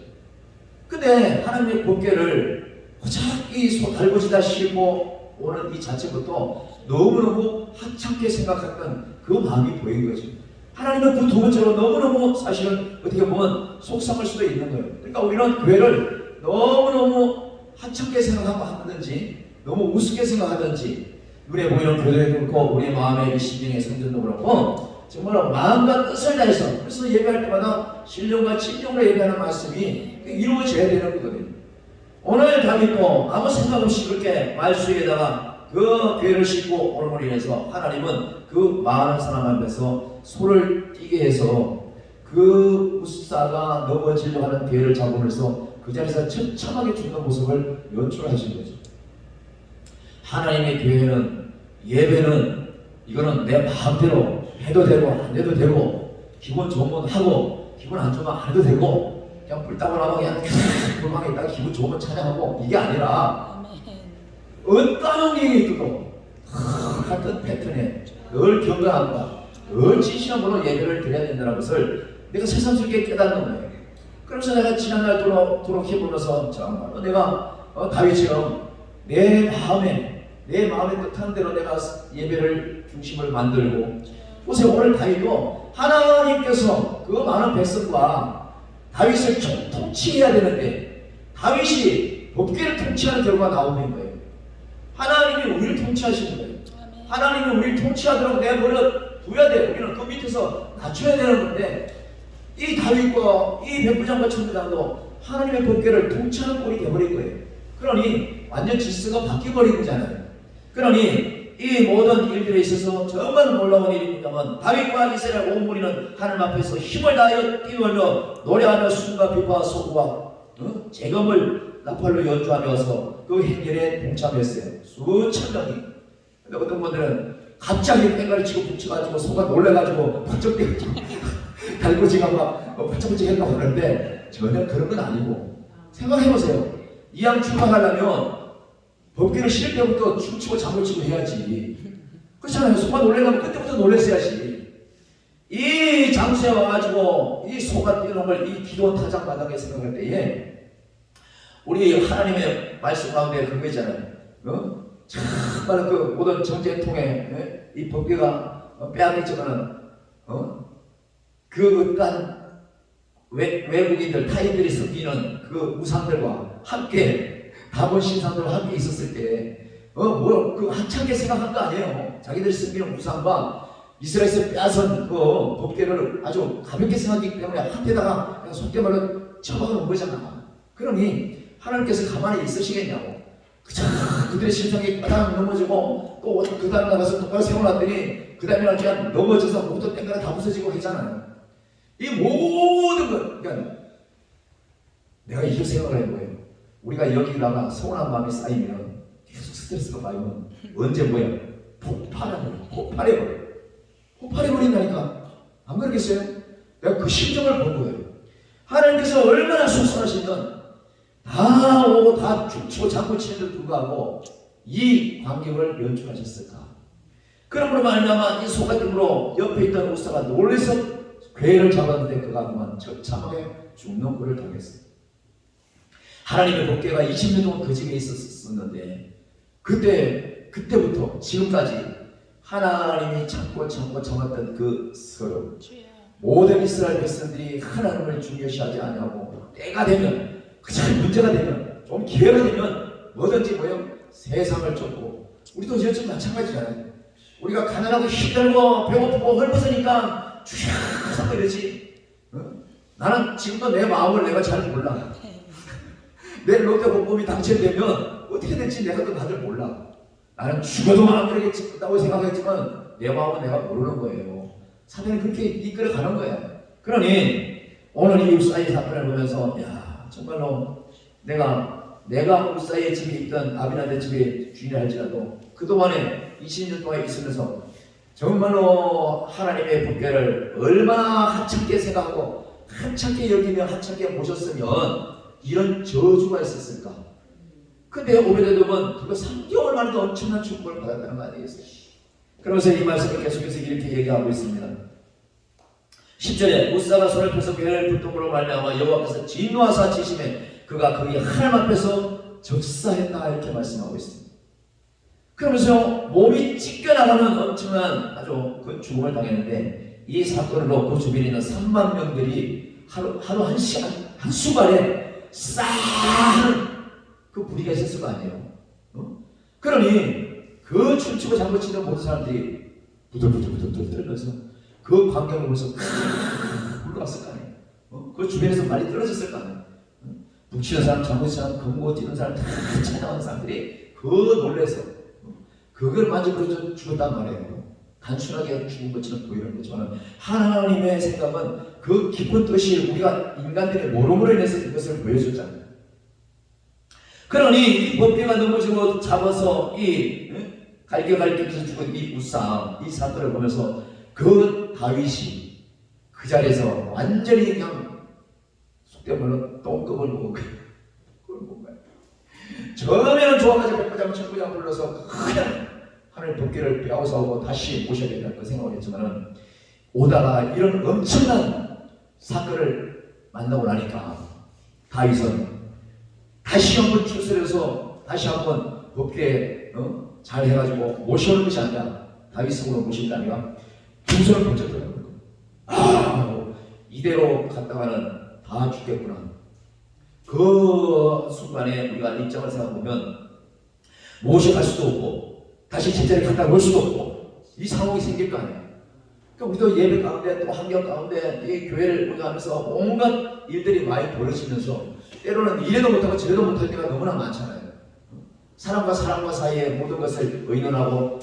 근데 하나님의 법궤를 고작 이 달구지다 싣고 오는 이 자체부터 너무너무 하찮게 생각했던 그 마음이 보인 거죠. 하나님은 그 두 번째로 너무너무 사실은 어떻게 보면 속상할 수도 있는 거예요. 그러니까 우리는 교회를 너무너무 하찮게 생각하든지 너무 우습게 생각하든지 눈에 보이는 교회도 그렇고 우리 마음의 신경의 성전도 그렇고 정말로 마음과 뜻을 다해서, 그래서 예배할 때마다 신령과 진정으로 예배하는 말씀이 이루어져야 되는 거거든요. 오늘 다윗도 아무 생각 없이 그렇게 말수에다가 그 괴를 싣고 오므로 인해서 하나님은 그 많은 사람 앞에서 손을 띄게 해서 그 무사가 넘어지려고 하는 괴를 잡으면서 그 자리에서 처참하게 죽는 모습을 연출하신 거죠. 하나님의 교회는, 예배는 이거는 내 마음대로 해도 되고 안 해도 되고, 기분 좋으면 하고 기분 안 좋으면 안 해도 되고, 그냥 불타고 나면 그냥 불망에 있다가 기분 좋으면 찬양하고, 이게 아니라 어떤 일이 있어도 같은 패턴에 늘 경건함과 늘 진실함으로 예배를 드려야 된다는 것을 내가 새삼스럽게 깨닫는 거예요. 그래서 내가 지난날 돌아보면서 정말로 내가 다윗처럼 내 마음에 뜻하는 대로 내가 예배를 중심을 만들고, 보세요. 오늘 다윗도 하나님께서 그 많은 백성과 다윗을 통치해야 되는데 다윗이 법궤를 통치하는 결과가 나오는 거예요. 하나님이 우리를 통치하시는 거예요. 하나님이 우리를 통치하도록 내버려 둬야 돼요. 우리는 그 밑에서 낮춰야 되는 건데, 이 다윗과 이 백부장과 천부장도 하나님의 법궤를 통치하는 꼴이 되어버린 거예요. 그러니 완전 질서가 바뀌어버린 거잖아요. 그러니 이 모든 일들에 있어서 정말 놀라운 일이 있다면, 다윗과 이스라엘 온 무리는 하나님 앞에서 힘을 다하여 뛰어며 노래하며 숨과 비와 소구와 재검을 나팔로 연주하면서 그 행렬에 동참했어요. 수천 명이. 근데 어떤 분들은 갑자기 뺑가리 치고 붙여가지고 소가 놀래가지고 번쩍대가지고 달구지가 막 번쩍번쩍했다고 하는데 전혀 그런 건 아니고, 생각해보세요. 이왕 출마하려면 법궤를 실을 때부터 춤추고 장구치고 해야지. 그렇잖아요. 소가 놀래가면 그때부터 놀랬어야지. 이 장소에 와가지고 이 소가 뛰는 걸 이 기도 타작 바닥에 생각할 때에 우리 하나님의 말씀 가운데 그거 있잖아요. 정말 그 모든 정제통에 이 법궤가 빼앗겼지만은 그 어떤 외국인들 타인들이 섬기는 그 우상들과 함께 다본 신상들과 함께 있었을 때 그 하찮게 생각한 거 아니에요. 자기들이 섬기는 우상과 이스라엘에서 빼앗은 그 법궤를 아주 가볍게 생각하기 때문에 한테다가 그냥 속된 말로 쳐박아놓은 거잖아. 그러니 하나님께서 가만히 있으시겠냐고. 그들의 심상이 바닥 넘어지고 또 그 다음 나가서 똑바로 세워놨더니 그 다음에 그냥 넘어져서 목도 땡가라 다 부서지고 했잖아요. 이 모든 것, 그러니까 내가 이렇게 생각을 해보여요. 우리가 여기다가 서운한 마음이 쌓이면 계속 스트레스가 쌓이면 언제 뭐야? 폭발해버린다니까. 안 그러겠어요? 내가 그 심정을 본 거예요. 하나님께서 얼마나 속상하시면 다 오고 다 죽치고 장구 치는데도 불구하고 이 광경을 연출하셨을까? 그러므로 말미암아 이 소가림으로 옆에 있던 우사가 놀라서 괴를 잡았는데 그가 그만 처참하게 죽는 꼴을 당했어요. 하나님의 법궤가 20년 동안 그 집에 있었는데 그때부터 지금까지 하나님이 참고 참았던 그 서름, 모든 이스라엘 백성들이 하나님을 중요시하지 않냐고 때가 되면 그냥 문제가 되면 좀 기회가 되면 뭐든지 세상을 쫓고 우리도 요즘 마찬가지잖아요. 우리가 가난하고 힘들고 배고프고 헐벗으니까 쭉 이러지. 나는 지금도 내 마음을 내가 잘 몰라. 내일 롯데복음이 당첨되면 어떻게 될지 내가 그 다들 몰라. 나는 죽어도 안 그러겠다고 생각했지만 내 마음은 내가 모르는 거예요. 사단이 그렇게 이끌어가는 거야. 그러니 오늘 이 우사의 사건을 보면서 야 정말로 내가 우사의 집에 있던 아비나답 집에 주인을 할지라도 그동안에 20년 동안 있으면서 정말로 하나님의 법궤를 얼마나 하찮게 생각하고 하찮게 여기며 하찮게 모셨으면 이런 저주가 있었을까? 근데 오베데돔은 그거 3개월 만에도 엄청난 축복을 받았다는 거 아니겠어요? 그러면서 이 말씀을 계속해서 이렇게 얘기하고 있습니다. 10절에 우사가 손을 펴서 괴를 불똥으로 말미암아 여호와께서 진노하사 치심에 그가 거기 하나님 앞에서 적사했다 이렇게 말씀하고 있습니다. 그러면서 몸이 찢겨나가는 엄청난 아주 그 죽음을 당했는데 이 사건으로 그 주변에 있는 3만 명들이 하루 한 수발에 싸한 그 불이가 있었을 거 아니에요. 그러니 그 춤추고 장구치는 모든 사람들이 부들부들 떨면서 그 광경을 보면서 올라왔을 거 아니에요. 그 주변에서 많이 떨어졌을 거 아니에요. 북치는 사람, 장구치는 사람, 금고 뛰는 사람 다 찾아온 사람들이 그 놀래서 그걸 만져보고 죽었단 말이에요. 단순하게 죽은 것처럼 보이는데 저는 하나님의 생각은 그 깊은 뜻이 우리가 인간들의 모름으로 인해서 이것을 보여줬잖아요. 그러니 이 법궤가 넘어지고 잡아서 이 갈겨서 죽은 이 우사 이 사건을 보면서 그 다윗이 그 자리에서 완전히 그냥 속된 말로 똥급을 먹은 거예요. 그걸 뭔가요? 처음에는 좋아가지고 백부장 천부장 불러서 그냥 하늘 법궤를 빼앗아오고 다시 모셔야 된다는 그 생각을 했지만은 오다가 이런 엄청난 사건을 만나고 나니까 다윗은 다시 한번 출세해서 다시 한번 법궤 잘 해가지고 모셔오는 것이 아니라 다윗성으로 모신 게 아니라 중선을 펼쳤더라고요. 이대로 갔다가는 다 죽겠구나. 그 순간에 우리가 입장을 생각해보면 모셔갈 수도 없고 다시 제자리에 갖다 놓을 수도 없고 이 상황이 생길 거 아니에요. 그러니까 우리도 예배 가운데 또 환경 가운데 이 교회를 운영하면서 온갖 일들이 많이 벌어지면서 때로는 이래도 못하고 저래도 못할 때가 너무나 많잖아요. 사람과 사이에 모든 것을 의논하고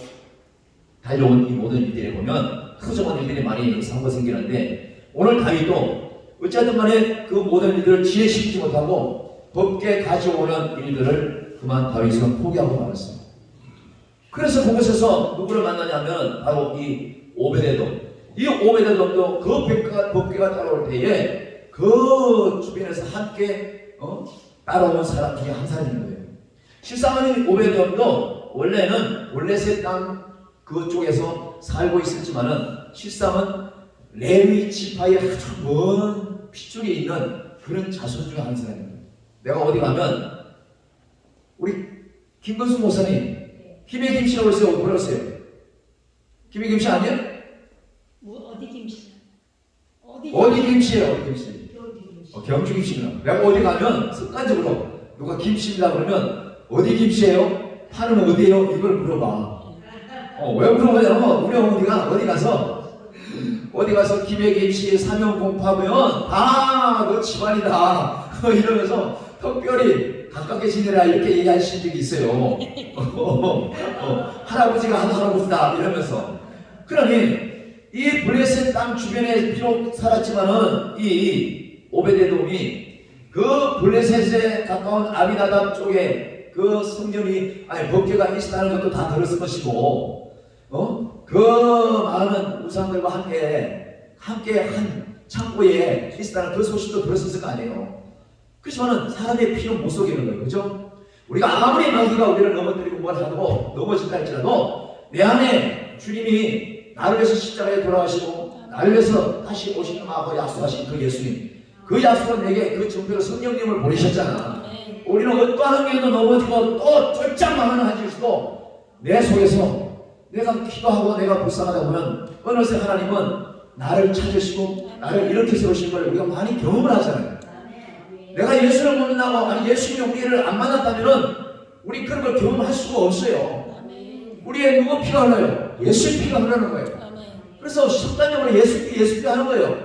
달려온 이 모든 일들에 보면 허정한 일들이 많이 상고 생기는데 오늘 다윗도 어쨌든 간에 그 모든 일들을 지혜시키지 못하고 법궤 가져오는 일들을 그만 다윗은 포기하고 말았습니다. 그래서 그곳에서 누구를 만나냐면 바로 이 오베데돔. 이 오베데돔도 그 법궤가 따라올 때에 그 주변에서 함께 따라오는 사람 중에 한 사람인 거예요. 실상은 오베데돔도 원래는 올레셋 땅 그쪽에서 살고 있었지만은 실상은 레위 지파의 아주 먼 핏줄에 있는 그런 자손 중에 한 사람입니다. 내가 어디 가면 우리 김건수 목사님 김해 김씨라고 했어요. 뭐라고 했어요? 김해 김씨 아니에요? 어디 김씨? 어디 김씨예요? 어디 김씨? 경주 김씨구나. 내가 어디 가면 습관적으로 누가 김씨입니다 그러면 어디 김씨예요? 파는 어디예요? 이걸 물어봐. 왜 물어보냐면 우리 어머니가 어디 가서 김해 김씨 사명 공포하면 너 집안이다 이러면서 특별히 가깝게 지내라 이렇게 얘기하신 적이 있어요. 할아버지가 한 할아버지다 이러면서. 그러니 이 블레셋 땅 주변에 비록 살았지만은 이 오베데돔이 그 블레셋에 가까운 아비나답 쪽에 그 성전이 법궤가 있었다는 것도 다 들었을 것이고 그 많은 우상들과 함께 한 창고에 있었다는 그 소식도 들었을 거 아니에요. 그렇지만은 사람의 피는 못 속이는 거예요. 그죠? 우리가 아무리 마귀가 우리를 넘어뜨리고 뭘 하고 넘어질다 할지라도 내 안에 주님이 나를 위해서 십자가에 돌아가시고 나를 위해서 다시 오시는 하고 약속하신 그 예수님, 그 약속은 내게 그 증표로 성령님을 보내셨잖아. 우리는 어떠한 경우도 넘어지고 또 쫄짝망하는 한일수도 내 속에서 내가 기도하고 내가 불쌍하다 보면 어느새 하나님은 나를 찾으시고 나를 이렇게 세우신 걸 우리가 많이 경험을 하잖아요. 내가 예수를 못 만나고 아니 예수님이 우리를 안 만났다면 우리 그런 걸 경험할 수가 없어요. 우리의 누구 피가 흘러요? 예수의 피가 흐르는 거예요. 그래서 sub단적으로 예수 피 하는 거예요.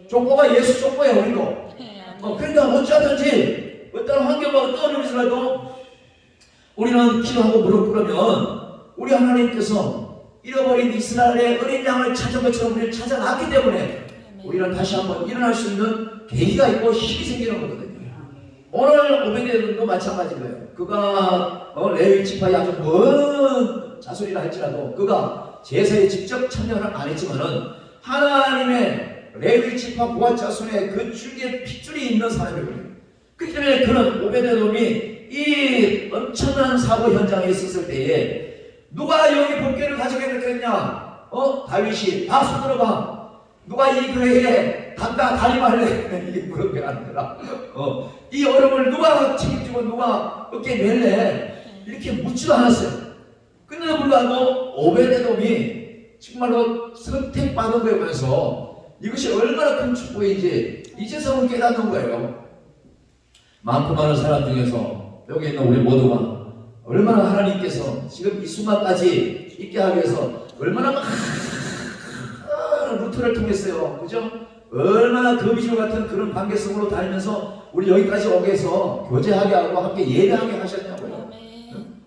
족보가 예수 족보예요. 우리도. 그러니까 어쩌든지 어떤 환경과 어떤 일이라도 우리는 기도하고 무릎 꿇으면 우리 하나님께서 잃어버린 이스라엘의 어린 양을 찾은 것처럼 우리를 찾아놨기 때문에 우리는 다시 한번 일어날 수 있는 계기가 있고 힘이 생기는 거거든요. 오늘 오베데돔도 마찬가지예요. 그가 레위 지파의 아주 먼 자손이라 할지라도 그가 제사에 직접 참여를 안 했지만은 하나님의 레위 지파 부하 자손의 그 줄기에 핏줄이 있는 사람이거든요. 그렇기 때문에 그는 오베데돔이 이 엄청난 사고 현장에 있었을 때에 누가 여기 법궤를 가져가겠냐? 다윗이 다 손들어봐. 누가 이 교회에 다리말래? 이게 그런 게 아니라 이 어려움을 누가 책임지고 누가 어깨에 멜래? 이렇게 묻지도 않았어요. 근데도 불구하고 오베데돔이 정말로 선택받은 거에 비해서 이것이 얼마나 큰 축복인지 이제서는 깨닫는 거예요. 많고 많은 사람 중에서 여기 있는 우리 모두가 얼마나 하나님께서 지금 이 순간까지 있게 하기 위해서 얼마나 많은 루트를 통했어요. 그죠? 얼마나 거미줄 같은 그런 관계성으로 다니면서 우리 여기까지 오게 해서 교제하게 하고 함께 예배하게 하셨냐고요.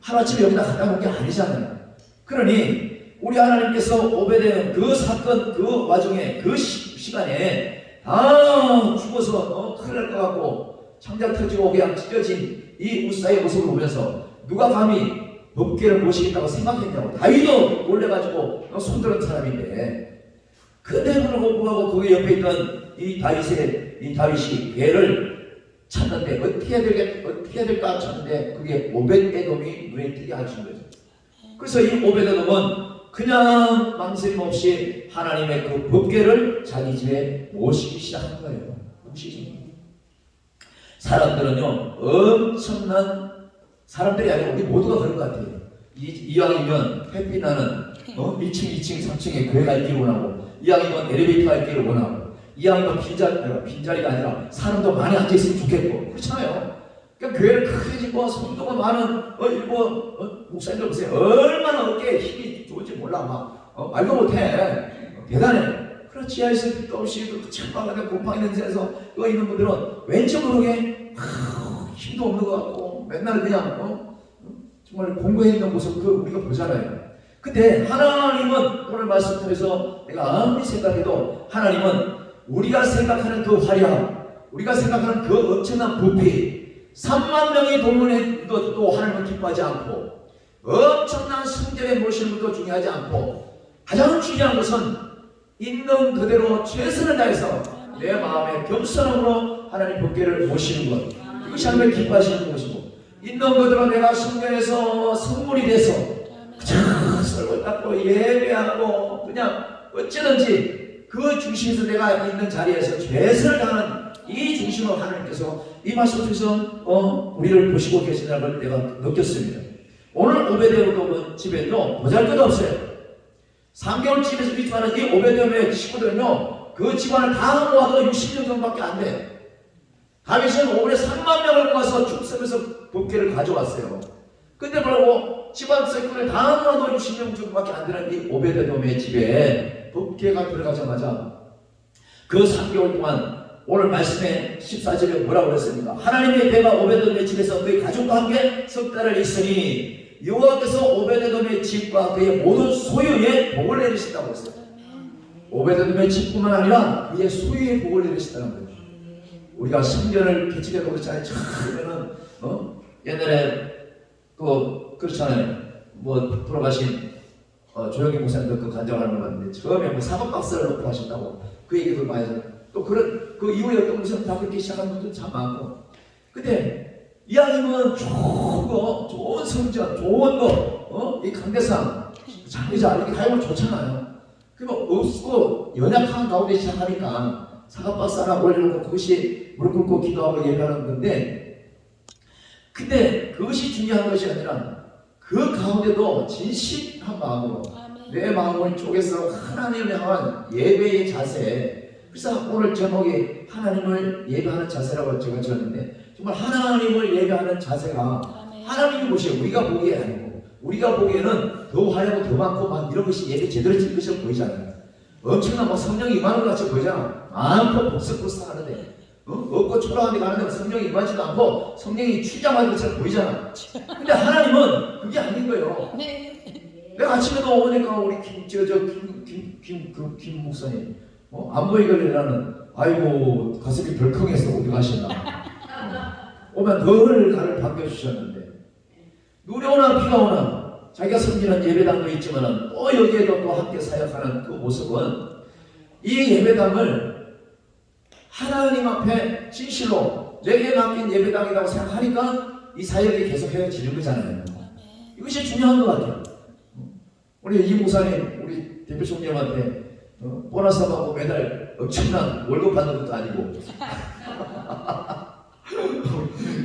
하루아침에 여기다 갖다 놓은 게 아니잖아요. 그러니 우리 하나님께서 오베데돔 그 사건 그 와중에 그 시간에 다 죽어서 큰일 날 것 같고 창자 터지고 그냥 찢어진 이 우사의 모습을 보면서 누가 감히 법궤를 모시겠다고 생각했냐고. 다윗도 놀래가지고 손들은 사람인데 그대로 공부하고 그 옆에 있던 이 다윗이 궤를 찾는데 어떻게 해야 될까 찾는데 그게 오벳에돔이 눈에 띄게 하신 거죠. 그래서 이 오벳에돔은 그냥 망설임 없이 하나님의 그 법궤를 자기 집에 모시기 시작한 거예요. 사람들은요 엄청난 사람들이 아니라 우리 모두가 그런 것 같아요. 이왕이면 햇빛 나는 1층, 2층, 3층에 교회가 있기를 원하고 이왕이면 엘리베이터가 있기를 원하고 이왕이면 빈자리가 아니라 사람도 많이 앉아있으면 좋겠고 그렇잖아요. 그러니까 교회를 크게 짓고 성도가 많은 목사님들 보세요. 얼마나 어깨에 힘이 좋은지 몰라. 막 말도 못해. 대단해. 그런 지하에서 빛도 없이 창밖에 곰팡이 냄새에서 떠 있는 분들은 왠지 모르게 힘도 없는 것 같고 맨날 그냥 정말 공부해 있는 모습 우리가 보잖아요. 근데 하나님은 오늘 말씀 통해서 내가 아무리 생각해도 하나님은 우리가 생각하는 그 화려함, 우리가 생각하는 그 엄청난 부피, 3만 명이 동원해 것도 하나님은 기뻐하지 않고 엄청난 성전에 모시는 것도 중요하지 않고 가장 중요한 것은 있는 그대로 최선을 다해서 내 마음의 겸손함으로 하나님 법궤를 모시는 것, 이것이 하나님을 기뻐하시는 것이고 있는 그대로 내가 성전에서 성물이 돼서 그냥 설교 닦고 예배하고 그냥 어쩌든지 그 중심에서 내가 있는 자리에서 최선을 다하는 이 중심으로 하나님께서 이 말씀 통해서 우리를 보시고 계신다는 걸 내가 느꼈습니다. 오늘 오베데돔 집에도 보잘것도 없어요. 3개월 집에서 있지만 이 오베데돔의 식구들은요 그 집안을 다 모아도 60명 정도밖에 안 돼. 다윗은 5분에 3만 명을 모아서 축성해서 법궤를 가져왔어요. 근데 뭐라고 집안 세꾼을 다 모아도 60명 정도밖에 안 되는 이 오베데돔의 집에 법궤가 들어가자마자 그 3개월 동안 오늘 말씀에 14절에 뭐라고 그랬습니까? 하나님의 배가 오베데돔의 집에서 그의 가족과 함께 석 달을 있으니 여호와께서 오베데돔의 집과 그의 모든 소유에 복을 내리신다고 했어요. 오베데돔의 집뿐만 아니라 그의 소유에 복을 내리신다는 거예요. 우리가 성전을 개척해도 그렇잖아요. 처음에는 옛날에 그렇잖아요. 돌아가신 조영기 목사님도 그 간증하는 거 봤는데 처음에 사법박사를 놓고 하신다고 그 얘기도 많이 했어요. 또 그 이후에 어떤 목사님 다 그렇게 시작하는 분들 참 많고. 근데 이 아이는 좋은 성적, 좋은 이 강대상, 장기자 이렇게 다니면 좋잖아요. 그러면 없고 연약한 가운데 시작하니까 사과박스 하나 올려놓고 그것이 무릎 꿇고 기도하고 예배하는 건데, 근데 그것이 중요한 것이 아니라 그 가운데도 진실한 마음으로 내 마음을 쪼개서 하나님을 향한 예배의 자세. 그래서 오늘 제목이 하나님을 예배하는 자세라고 제가 지었는데, 정말 하나님을 예배하는 자세가 하나님이 보시고 우리가 보기에 아니고, 우리가 보기에는 더 화려하고 더 많고 막 이런 것이 예배 제대로 지은 것처럼 보이잖아요. 엄청난 막 성령이 임하는 것 같이 보이잖아. 많고 복석복석 하는데 없고 초라한 데 가는데 성령이 임하지도 않고 성령이 취장하는 것처럼 보이잖아. 근데 하나님은 그게 아닌 거예요. 내가 아침에도 오니까 우리 김 목사님 안 보이길래는 아이고 가슴이 덜컹해서 어디 가시나. 오면 늘 나를 반겨주셨는데, 눈이 오나 비가 오나 자기가 섬기는 예배당도 있지만 또 여기에도 또 함께 사역하는 그 모습은 이 예배당을 하나님 앞에 진실로 내게 맡긴 예배당이라고 생각하니까 이 사역이 계속 헤어지는 거잖아요. 이것이 중요한 것 같아요. 우리 이 목사님, 우리 대표 총장한테 보너스 받고 매달 엄청난 월급 받는 것도 아니고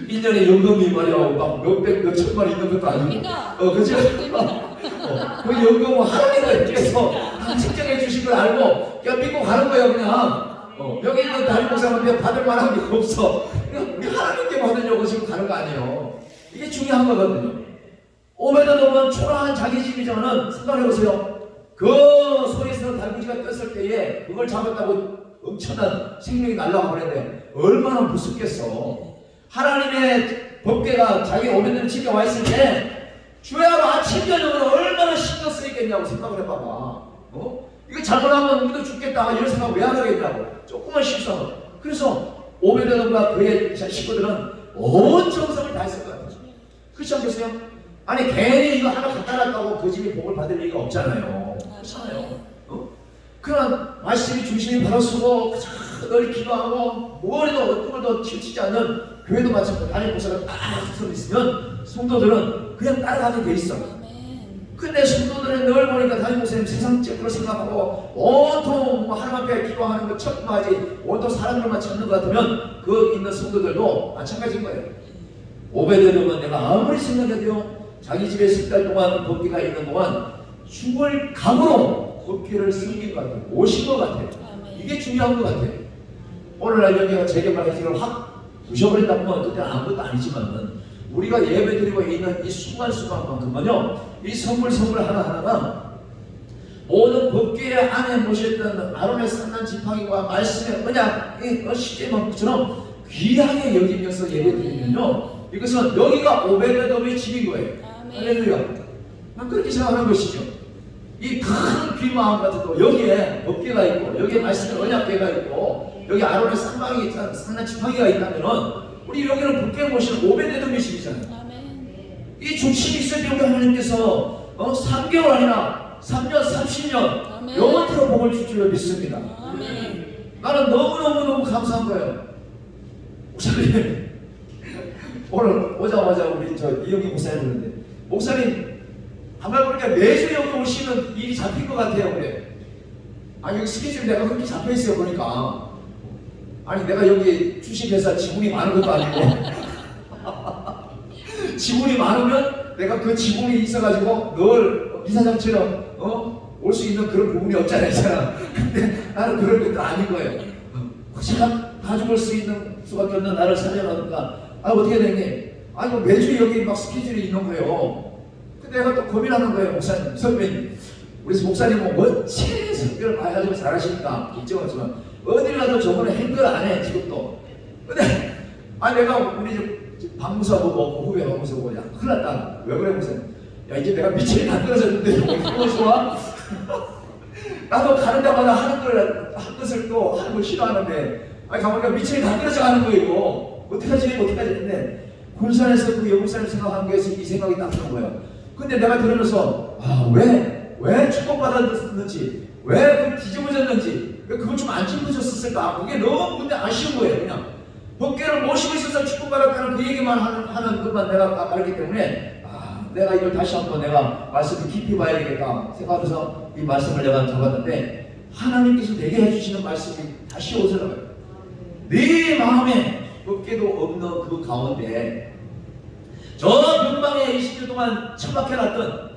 1년에 연금이 말이야 막 몇백 몇천만 있는 것도 아니고 그죠? 그 연금은 하나님께서 측정해 주신 걸 알고 그냥 믿고 가는 거예요. 그냥 여기 있는 담임 목사님한테 받을 만한 게 없어. 그냥 우리 하나님께 받으려고 지금 가는 거 아니에요. 이게 중요한 거거든요. 5m 넘은 초라한 자기 집이지만은 생각해보세요. 그 소에서 달구지가 떴을 때에 그걸 잡았다고 엄청난 생명이 날라와 버렸는데 얼마나 무섭겠어. 하나님의 법궤가 자기 500년 집에 와 있을 때 주야로 아침 저녁으로 얼마나 신경 쓰이겠냐고 생각을 해봐봐. 이거 잘못하면 우리도 죽겠다 이런 생각 왜 안 하겠냐고. 조금만 실수하면. 그래서 500년과 그의 식구들은 온 정성을 다했을 것 같아요. 그렇지 않겠어요? 아니 괜히 이거 하나 갖다 놨다고 그 집이 복을 받을 리가 없잖아요. 그렇잖아요. 그런 말씀이 중심이 바로 서고 늘 기도하고 머리도 어떤 것도 치우치지 않는 교회도 마찬가지로 담임 목사가 딱 서 있으면 성도들은 그냥 따라가게 돼 있어. 근데 성도들은 늘 보니까 담임 목사님 세상적으로 생각하고 온통 하나님 앞에 기도하는 것 척마지 온통 사람들만 찾는 것 같으면 그 있는 성도들도 마찬가지인 거예요. 오베데돔은 내가 아무리 생각해도요, 자기 집에 10달 동안 법궤가 있는 동안 죽을 각오로 법궤를 숨긴 것 같아요. 오신 것 같아요. 이게 중요한 것 같아요. 오늘날 여기가 재개발해서 확 부셔버린다고 하면 그때는 아무것도 아니지만 우리가 예배드리고 있는 이 순간순간만큼은요, 이 선물 하나하나가 모든 법궤 안에 모셨던 아론의 산난 지팡이와 말씀의 언약의 시제만처럼 귀하게 여기면서 예배드리면요, 이것은 여기가 오베데돔의 집인 거예요. 할렐루야. 난 그렇게 생각하는 것이죠. 이 큰 귀마음 같은 거 여기에 법궤가 있고 여기에 말씀의 언약궤가 있고 여기 아론의 산방이 산난 지팡이가 있다면은 우리 여기는 법궤 모시는 오베데돔의 집이잖아요. 이 중심이 있을 때 우리 하나님께서 3개월 아니라 3년, 30년 영원토록 복을 줄 줄로 믿습니다. 나는 너무너무 감사한 거예요. 목사님 오늘 오자마자 우리 이영기 목사님 그러는데, 목사님 한번 보니까 매주 여기 오시는 일이 잡힌 것 같아요. 그래. 아니 여기 스케줄이 내가 그렇게 잡혀있어요 보니까. 아니 내가 여기 주식회사 지분이 많은 것도 아니고 지분이 많으면 내가 그 지분이 있어가지고 늘 이사장처럼 올 수 있는 그런 부분이 없잖아. 근데 나는 그런 것도 아닌 거예요. 혹시 다 죽을 수 있는 수밖에 없는 나를 살려놓으니까 어떻게 되니? 아니 매주 여기 막 스케줄이 있는 거예요. 근데 내가 또 고민하는 거예요. 목사님, 선배님, 우리 목사님은 멋지게 성경을 많이 가지고 잘하시니까 인정하지만 어딜 가도 저번에 행글 안 해 지금도. 근데 내가 우리 박무사 보고 후배 박무사 보고 야 큰일 났다. 왜 그래 목사님? 야 이제 내가 미천이 다 떨어졌는데 이거 좋아? 나도 가는 데마다 한 것을 또 하는 걸 싫어하는데 가보니까 미천이 다 떨어져 가는 거예요. 어떡하지 했는데 군산에서 그 영국사를 생각한 거에서 이 생각이 딱 드는 거예요. 근데 내가 들으면서 왜 축복받았는지, 왜 그 뒤집어졌는지, 왜 그걸 좀 안 짚어졌을까? 그게 너무 근데 아쉬운 거예요. 그냥 법궤를 모시고 있어서 축복받았다는 그 얘기만 하는 것만 내가 알기 때문에 내가 이걸 다시 한번 내가 말씀을 깊이 봐야 되겠다 생각하면서 이 말씀을 내가 적었는데, 하나님께서 내게 해주시는 말씀이 다시 오더라고요. 네 마음에 법궤도 없는 그 가운데 저 변방에 20년 동안 처박혀놨던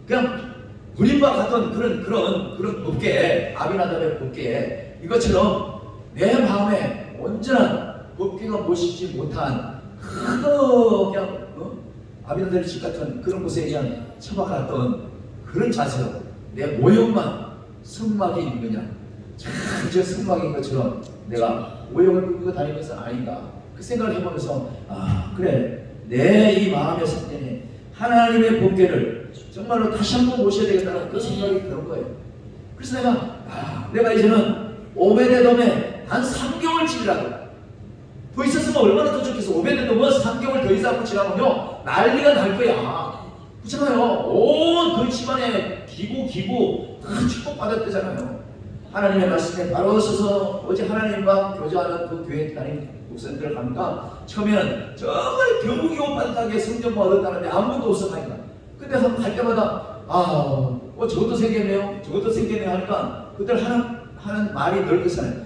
그냥 구림과 같은 그런 법궤, 아비나답의 법궤, 이것처럼 내 마음에 온전한 법궤가 모시지 못한 그냥 아비나답의 집 같은 그런 곳에 그냥 처박혀놨던 그런 자세로 내 모형만 성막이 있느냐, 저 성막인 것처럼 내가 모형을 끌고 다니면서 아닌가, 그 생각을 해보면서 그래, 내 이 마음의 성전에 하나님의 법궤를 정말로 다시 한번 모셔야 되겠다는 그 생각이 드는 거예요. 그래서 내가 이제는 오베데돔에 한 3개월쯤이라도 더 있었으면 얼마나 더 좋겠어. 오베데돔은 3개월 더 이상 지나면요 난리가 날 거야. 그렇잖아요. 온 그 집안에 기구 다 축복받았대잖아요. 하나님의 말씀에 바로 서서 어제 하나님과 교제하는 그 교회 다닌 목사님들 가니까 처음에는 정말 경우기고 반듯하게 성전만 얻었다는데 아무것도 없었다니까. 근데 갈 때마다 저것도 생겼네요, 저것도 생겼네요 하니까 그들 하는 말이 넓게서는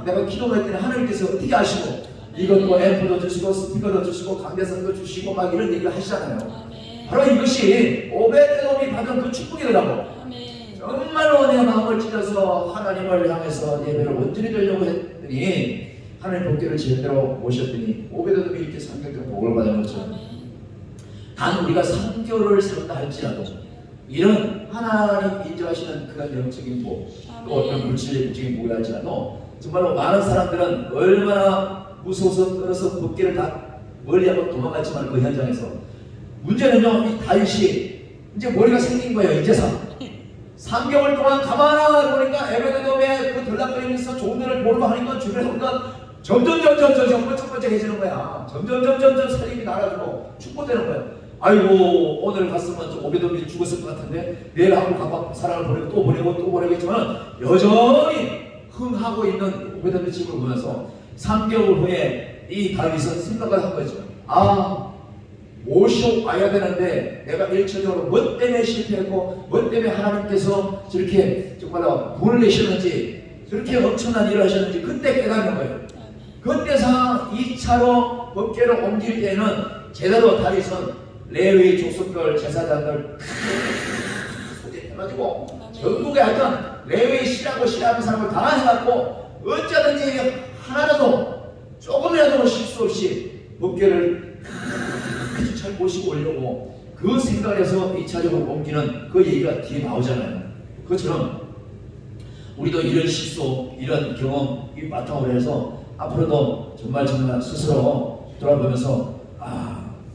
내가 기도를 했더니 하나님께서 어떻게 아시고 이것도 앰프도 주시고 스피커도 주시고 강대상도 주시고 막 이런 얘기를 하시잖아요. 바로 이것이 오베데돔이 받은 그 축복이더라고. 정말로 내 마음을 찢어서 하나님을 향해서 예배를 온전히 드리려고 했더니 하나님 법궤를 제대로 모셨더니 오베데돔이 이렇게 3개월 동안 복을 받은 것처럼 단 우리가 3개월을 살다 할지라도 이런 하나님 인정하시는 그런 영적인 복, 또 어떤 물질적인 복이 할지라도 정말로 많은 사람들은 얼마나 무서워서 떨어서 법궤를 다 멀리하고 도망갔지만 그 현장에서 문제는요, 이 다윗이 이제 머리가 생긴 거예요. 이제서 3개월 동안 가만히 보니까 에베데돔에 그 들락거리면서 좋은 데를 보려고 하니까 주변에 보니까 점점 번쩍번쩍해지는 거야. 점점 살림이 나가지고 축복되는 거야. 아이고, 오늘 갔으면 좀 오베데돔이 죽었을 것 같은데 내일 하고 가봐 사람을 보내고 또 보내겠지만 여전히 흥하고 있는 오베데돔의 집을 보면서 3개월 후에 이 다윗은 생각을 한 거죠. 모셔와야 되는데 내가 일차적으로 뭐 때문에 실패했고 뭐 때문에 하나님께서 저렇게 정말로 돈을 내셨는지 저렇게 엄청난 일을 하셨는지 그때 깨닫는 거예요. 그때서 2차로 법궤를 옮길 때는 제대로 다윗은 레위 족속들 제사장들 소개해가지고 전국에 하여튼 레위 씨라고 싫어하는 사람을 다 해갖고 어쩌든지 하나라도 조금이라도 실수 없이 법궤를 아주 잘 모시고 오려고 그 생각을 해서 2차적으로 옮기는 그 얘기가 뒤에 나오잖아요. 그것처럼 우리도 이런 실수, 이런 경험이 바탕으로 해서 앞으로도 정말 스스로 돌아보면서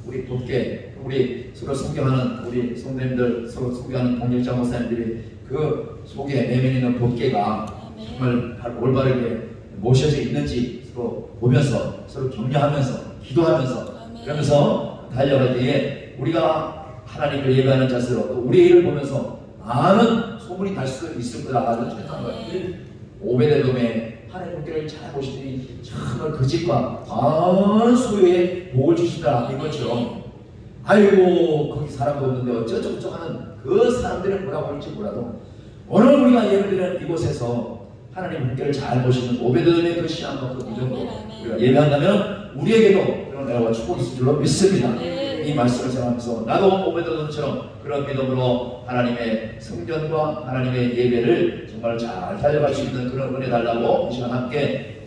우리 법궤, 우리 서로 존경하는 우리 성도님들, 서로 존경하는 동역자 목사님들이 그 속에 내면있는 법궤가 정말 올바르게 모셔져 있는지 서로 보면서 서로 격려하면서 기도하면서 그러면서 달려갈 때에 우리가 하나님을 예배하는 자세로 또 우리 일을 보면서 많은 소문이 날 수도 있을 거다 하는 생각한 거예요. 오베데돔의 하나님 법궤를 잘 보시더니 정말 그 집과 많은 소유의 복을 주신다 이것처럼 아이고 거기 사람도 없는데 어쩌고저쩌고 하는 그 사람들은 뭐라고 할지 몰라도 오늘 우리가 예배드리는 이곳에서 하나님 법궤를 잘 보시는 오베데돔의 그 신앙과 그 믿음으로 우리가 예배한다면 우리에게도 그런 내가 축복이 있을 줄로 믿습니다. 이 말씀을 전하면서 나도 오베데돔처럼 그런 믿음으로 하나님의 성전과 하나님의 예배를 정말 잘 달려갈 수 있는 그런 은혜 달라고 이 시간 함께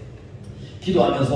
기도하면서